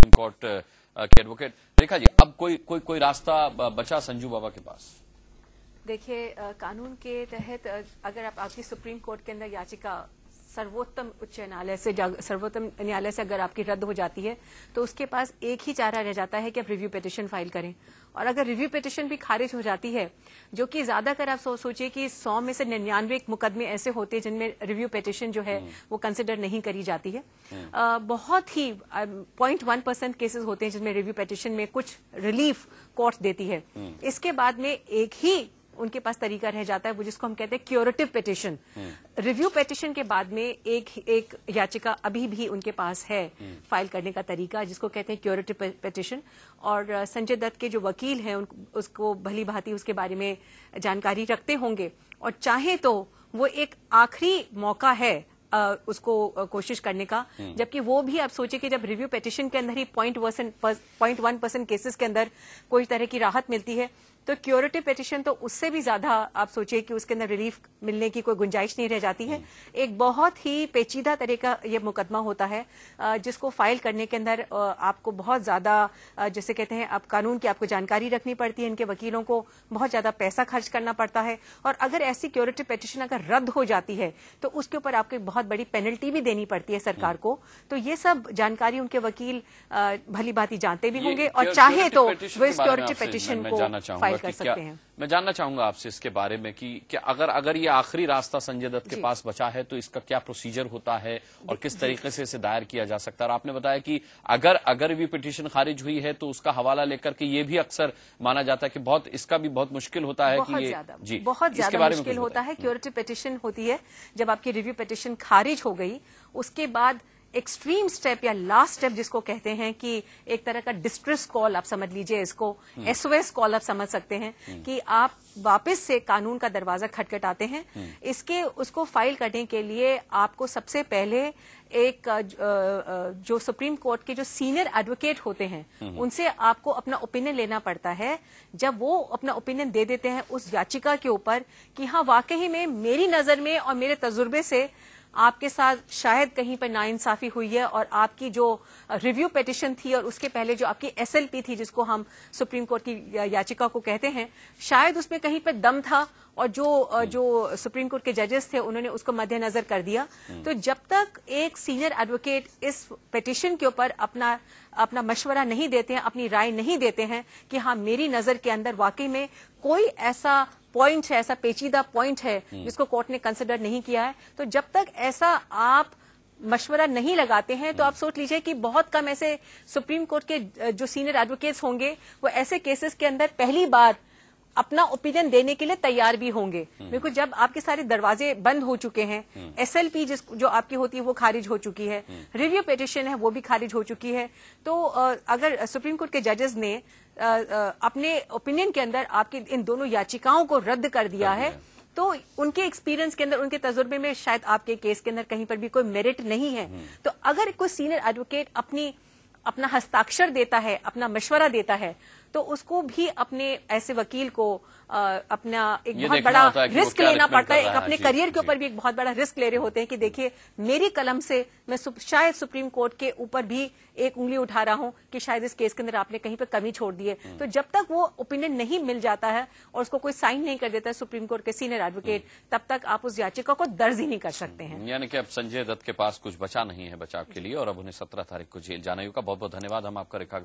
Supreme court के advocate. Rekha ji, अब कोई रास्ता बचा संजू बाबा के पास? देखिए, कानून के तहत अगर आपकी सुप्रीम कोर्ट के अंदर याचिका सर्वोत्तम न्यायालय से अगर आपकी रद्द हो जाती है तो उसके पास एक ही चारा रह जाता है कि आप रिव्यू पिटीशन फाइल करें। और अगर रिव्यू पिटीशन भी खारिज हो जाती है, जो कि ज्यादातर आप सोचिए कि 100 में से 99 मुकदमे ऐसे होते हैं जिनमें रिव्यू पिटीशन जो है वो कंसिडर नहीं करी जाती है। बहुत ही 0.1% केसेस होते हैं जिसमें रिव्यू पिटीशन में कुछ रिलीफ कोर्ट देती है। इसके बाद में एक ही उनके पास तरीका रह जाता है, वो जिसको हम कहते हैं क्यूरेटिव पिटीशन। रिव्यू पिटीशन के बाद में एक याचिका अभी भी उनके पास है फाइल करने का तरीका, जिसको कहते हैं क्यूरेटिव पिटीशन। और संजय दत्त के जो वकील हैं उसको भली भांति उसके बारे में जानकारी रखते होंगे, और चाहे तो वो एक आखिरी मौका है उसको कोशिश करने का। जबकि वो भी आप सोचिए कि जब रिव्यू पिटीशन के अंदर ही 0.1% केसेस के अंदर कोई तरह की राहत मिलती है, तो क्यूरेटिव पिटीशन तो उससे भी ज्यादा आप सोचिए कि उसके अंदर रिलीफ मिलने की कोई गुंजाइश नहीं रह जाती है। एक बहुत ही पेचीदा तरह का ये मुकदमा होता है, जिसको फाइल करने के अंदर आपको बहुत ज्यादा जैसे कहते हैं आप कानून की आपको जानकारी रखनी पड़ती है, इनके वकीलों को बहुत ज्यादा पैसा खर्च करना पड़ता है। और अगर ऐसी क्यूरेटिव पिटीशन अगर रद्द हो जाती है तो उसके ऊपर आपको एक बहुत बड़ी पेनल्टी भी देनी पड़ती है सरकार को। तो ये सब जानकारी उनके वकील भली भांति जानते भी होंगे, और चाहे तो वो इस क्यूरेटिव पिटीशन को फाइल कर सकते हैं। मैं जानना चाहूंगा आपसे इसके बारे में कि अगर ये आखिरी रास्ता संजय दत्त के पास बचा है तो इसका क्या प्रोसीजर होता है और किस तरीके से इसे दायर किया जा सकता है। और आपने बताया कि अगर भी पिटीशन खारिज हुई है तो उसका हवाला लेकर के ये भी अक्सर माना जाता है कि इसका भी बहुत मुश्किल होता है कि ये बहुत ज्यादा मुश्किल होता है। क्यूरेटिव पिटीशन होती है जब आपकी रिव्यू पिटीशन खारिज हो गई, उसके बाद एक्सट्रीम स्टेप या लास्ट स्टेप जिसको कहते हैं कि एक तरह का डिस्ट्रेस कॉल आप समझ लीजिए, इसको SOS कॉल आप समझ सकते हैं, कि आप वापस से कानून का दरवाजा खटखटाते हैं। उसको फाइल करने के लिए आपको सबसे पहले एक जो सुप्रीम कोर्ट के जो सीनियर एडवोकेट होते हैं उनसे आपको अपना ओपिनियन लेना पड़ता है। जब वो अपना ओपिनियन दे देते हैं उस याचिका के ऊपर कि हाँ वाकई में मेरी नजर में और मेरे तजुर्बे से आपके साथ शायद कहीं पर नाइंसाफी हुई है, और आपकी जो रिव्यू पिटीशन थी और उसके पहले जो आपकी SLP थी जिसको हम सुप्रीम कोर्ट की याचिका को कहते हैं, शायद उसमें कहीं पर दम था, और जो सुप्रीम कोर्ट के जजेस थे उन्होंने उसको मद्देनजर कर दिया। तो जब तक एक सीनियर एडवोकेट इस पिटीशन के ऊपर अपना मशवरा नहीं देते हैं, अपनी राय नहीं देते हैं कि हाँ मेरी नजर के अंदर वाकई में कोई ऐसा पॉइंट है, ऐसा पेचीदा पॉइंट है जिसको कोर्ट ने कंसिडर नहीं किया है, तो जब तक ऐसा आप मशवरा नहीं लगाते हैं तो आप सोच लीजिए कि बहुत कम ऐसे सुप्रीम कोर्ट के जो सीनियर एडवोकेट्स होंगे वो ऐसे केसेस के अंदर पहली बार अपना ओपिनियन देने के लिए तैयार भी होंगे। बिल्कुल जब आपके सारे दरवाजे बंद हो चुके हैं, SLP जो आपकी होती है वो खारिज हो चुकी है, रिव्यू पिटीशन है वो भी खारिज हो चुकी है, तो अगर सुप्रीम कोर्ट के जजेस ने अपने ओपिनियन के अंदर आपकी इन दोनों याचिकाओं को रद्द कर दिया है, तो उनके एक्सपीरियंस के अंदर, उनके तजुर्बे में शायद आपके केस के अंदर कहीं पर भी कोई मेरिट नहीं है। तो अगर कोई सीनियर एडवोकेट अपना हस्ताक्षर देता है, अपना मशवरा देता है, तो उसको भी अपने ऐसे वकील को अपना एक बहुत बड़ा रिस्क लेना पड़ता है। अपने करियर के ऊपर भी एक बहुत बड़ा रिस्क ले रहे होते हैं कि देखिए मेरी कलम से मैं शायद सुप्रीम कोर्ट के ऊपर भी एक उंगली उठा रहा हूं कि शायद इस केस के अंदर आपने कहीं पर कमी छोड़ दी है। तो जब तक वो ओपिनियन नहीं मिल जाता है और उसको कोई साइन नहीं कर देता है सुप्रीम कोर्ट के सीनियर एडवोकेट, तब तक आप उस याचिका को दर्ज ही नहीं कर सकते हैं। यानी कि अब संजय दत्त के पास कुछ बचा नहीं है बचाव के लिए, और अब उन्हें 17 तारीख को जेल जाना होगा। बहुत बहुत धन्यवाद हम आपका रेखा।